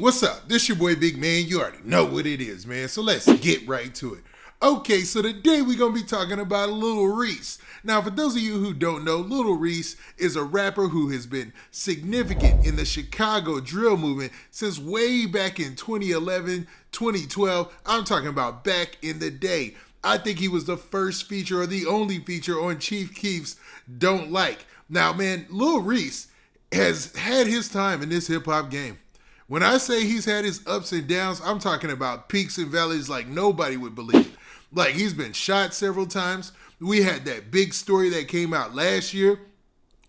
what's up? This your boy Big Man. You already know what it is, man. So let's get right to it. Okay, so today we're going to be talking about Lil Reese. Now, for those of you who don't know, Lil Reese is a rapper who has been significant in the Chicago drill movement since way back in 2011, 2012. I'm talking about back in the day. I think he was the first feature or the only feature on Chief Keef's Don't Like. Now, man, Lil Reese has had his time in this hip-hop game. When I say he's had his ups and downs, I'm talking about peaks and valleys like nobody would believe. Like, he's been shot several times. We had that big story that came out last year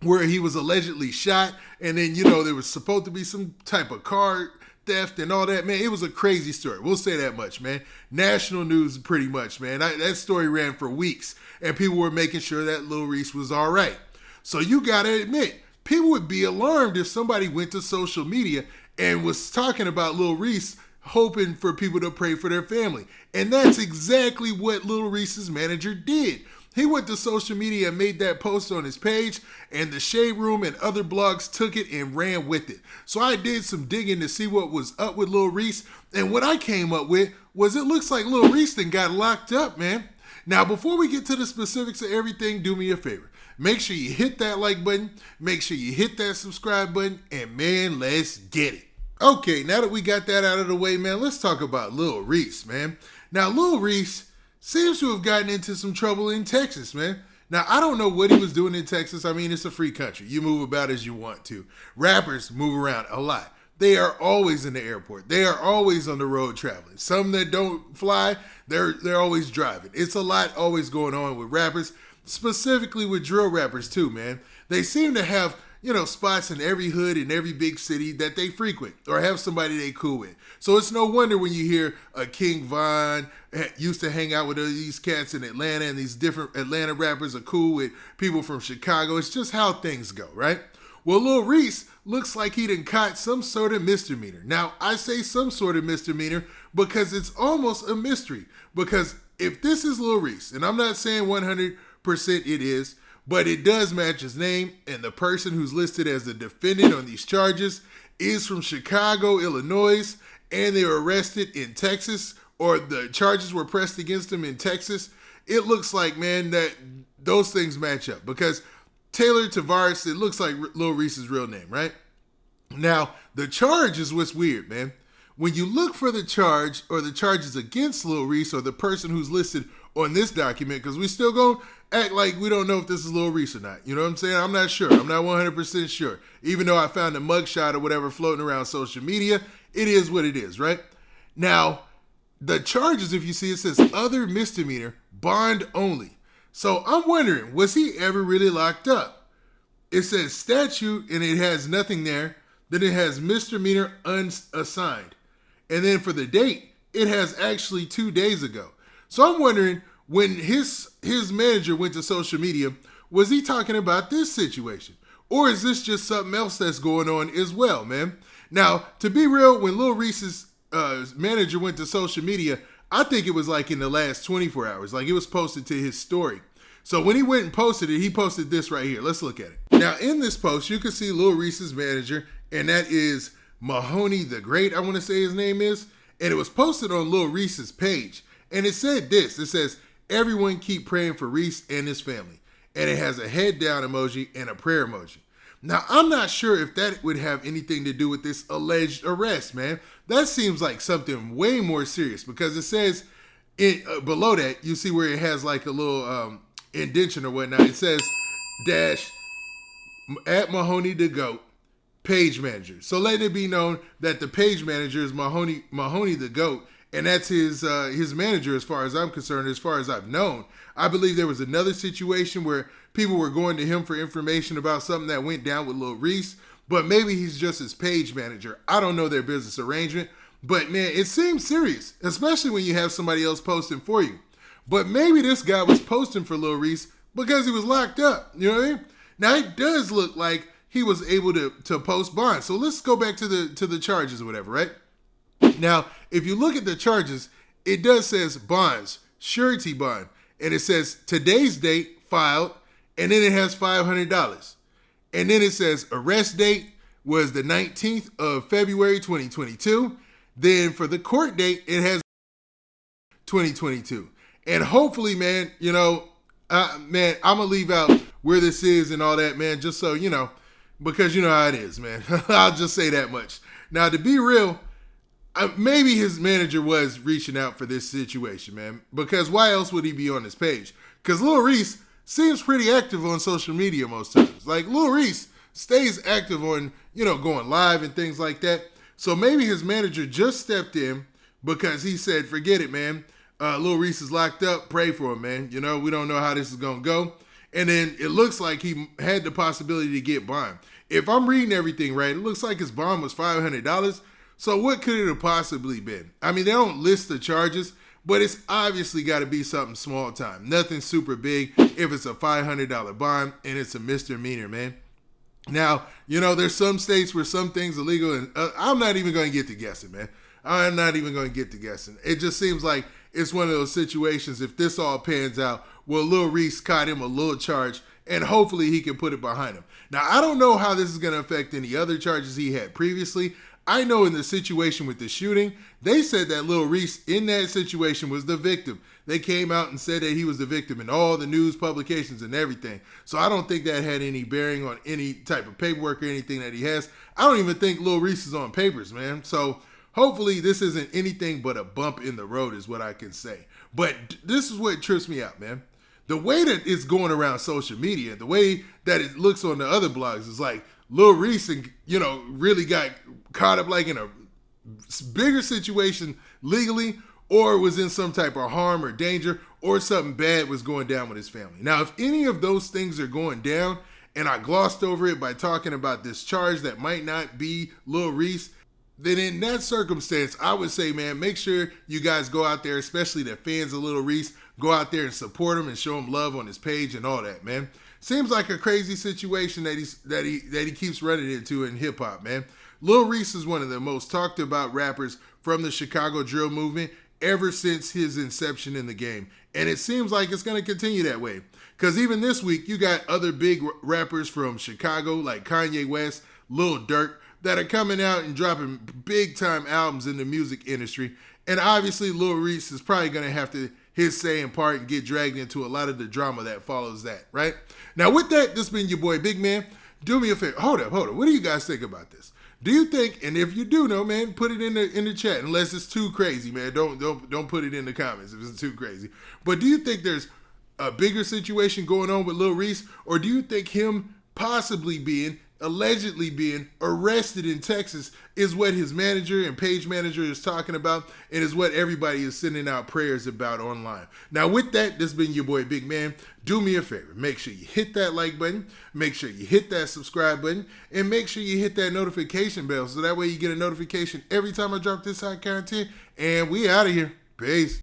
where he was allegedly shot, and then, there was supposed to be some type of car theft and all that. Man, it was a crazy story. We'll say that much, man. National news pretty much, man. That story ran for weeks, and people were making sure that Lil Reese was all right. So you got to admit, people would be alarmed if somebody went to social media and was talking about Lil Reese hoping for people to pray for their family. And that's exactly what Lil Reese's manager did. He went to social media and made that post on his page, and the Shade Room and other blogs took it and ran with it. So I did some digging to see what was up with Lil Reese, and what I came up with was it looks like Lil Reese then got locked up, man. Now, before we get to the specifics of everything, do me a favor. Make sure you hit that like button, make sure you hit that subscribe button, and man, let's get it. Okay, now that we got that out of the way, man, let's talk about Lil Reese, man. Now, Lil Reese seems to have gotten into some trouble in Texas, man. Now, I don't know what he was doing in Texas. I mean, it's a free country. You move about as you want to. Rappers move around a lot. They are always in the airport. They are always on the road traveling. Some that don't fly, they're always driving. It's a lot always going on with rappers, specifically with drill rappers too, man. They seem to have spots in every hood in every big city that they frequent or have somebody they cool with. So it's no wonder when you hear a King Von used to hang out with these cats in Atlanta, and these different Atlanta rappers are cool with people from Chicago. It's just how things go, right? Well, Lil Reese looks like he done caught some sort of misdemeanor. Now, I say some sort of misdemeanor because it's almost a mystery. Because if this is Lil Reese, and I'm not saying 100% it is, but it does match his name, and the person who's listed as the defendant on these charges is from Chicago, Illinois, and they were arrested in Texas, or the charges were pressed against him in Texas. It looks like, man, that those things match up, because Taylor Tavares, it looks like Lil Reese's real name, right? Now, the charge is what's weird, man. When you look for the charge or the charges against Lil Reese or the person who's listed on this document, because we still gonna act like we don't know if this is Lil Reese or not. You know what I'm saying? I'm not sure. I'm not 100% sure. Even though I found a mugshot or whatever floating around social media, it is what it is, right? Now, the charges, if you see, it says other misdemeanor, bond only. So I'm wondering, was he ever really locked up? It says statute and it has nothing there. Then it has misdemeanor unassigned. And then for the date, it has actually 2 days ago. So I'm wondering, when his manager went to social media, was he talking about this situation? Or is this just something else that's going on as well, man? Now, to be real, when Lil Reese's manager went to social media, I think it was like in the last 24 hours. Like, it was posted to his story. So when he went and posted it, he posted this right here. Let's look at it. Now, in this post, you can see Lil Reese's manager, and that is Mahoney the Great, I want to say his name is. And it was posted on Lil Reese's page. And it said this. It says, everyone keep praying for Reese and his family. And it has a head down emoji and a prayer emoji. Now, I'm not sure if that would have anything to do with this alleged arrest, man. That seems like something way more serious, because it says below that, you see where it has like a little indentation or whatnot. It says dash at Mahoney the Goat, page manager. So let it be known that the page manager is Mahoney the Goat, and that's his manager as far as I'm concerned, as far as I've known. I believe there was another situation where people were going to him for information about something that went down with Lil Reese, but maybe he's just his page manager. I don't know their business arrangement, but man, it seems serious, especially when you have somebody else posting for you. But maybe this guy was posting for Lil Reese because he was locked up, you know what I mean? Now, it does look like he was able to post bond. So let's go back to the charges or whatever, right? Now, if you look at the charges, it does says bonds, surety bond, and it says today's date filed, and then it has $500. And then it says arrest date, was the 19th of February 2022. Then for the court date, it has 2022. And hopefully, man, man, I'm going to leave out where this is and all that, man, just so, because you know how it is, man. I'll just say that much. Now, to be real, maybe his manager was reaching out for this situation, man, because why else would he be on this page? Because Lil Reese seems pretty active on social media most times. Like, Lil Reese stays active on, going live and things like that. So maybe his manager just stepped in because he said, forget it, man. Lil Reese is locked up. Pray for him, man. We don't know how this is going to go. And then it looks like he had the possibility to get bond. If I'm reading everything right, it looks like his bond was $500. So what could it have possibly been? I mean, they don't list the charges, but it's obviously got to be something small time. Nothing super big if it's a $500 bond and it's a misdemeanor, man. Now, there's some states where some things are legal, and I'm not even going to get to guessing, man. I'm not even going to get to guessing. It just seems like it's one of those situations, if this all pans out, well, Lil Reese caught him a little charge, and hopefully he can put it behind him. Now, I don't know how this is going to affect any other charges he had previously. I know in the situation with the shooting, they said that Lil Reese in that situation was the victim. They came out and said that he was the victim in all the news publications and everything. So I don't think that had any bearing on any type of paperwork or anything that he has. I don't even think Lil Reese is on papers, man. So hopefully this isn't anything but a bump in the road is what I can say. But this is what trips me out, man. The way that it's going around social media, the way that it looks on the other blogs is like Lil Reese, really got caught up like in a bigger situation legally, or was in some type of harm or danger, or something bad was going down with his family. Now, if any of those things are going down, and I glossed over it by talking about this charge that might not be Lil Reese, then in that circumstance, I would say, man, make sure you guys go out there, especially the fans of Lil Reese, go out there and support him and show him love on his page and all that, man. Seems like a crazy situation that he keeps running into in hip hop, man. Lil Reese is one of the most talked about rappers from the Chicago drill movement ever since his inception in the game. And it seems like it's going to continue that way. Because even this week, you got other big rappers from Chicago like Kanye West, Lil Durk, that are coming out and dropping big time albums in the music industry. And obviously Lil Reese is probably going to have to his say in part and get dragged into a lot of the drama that follows that, right? Now with that, this has been your boy Big Man. Do me a favor. Hold up. What do you guys think about this? Do you think, and if you do know, man, put it in the chat, unless it's too crazy, man. Don't put it in the comments if it's too crazy. But do you think there's a bigger situation going on with Lil Reese, or do you think him possibly allegedly being arrested in Texas is what his manager and page manager is talking about, and is what everybody is sending out prayers about online? Now with that, this has been your boy Big Man. Do me a favor, make sure you hit that like button, make sure you hit that subscribe button, and make sure you hit that notification bell so that way you get a notification every time I drop this hot content. And we out of here. Peace.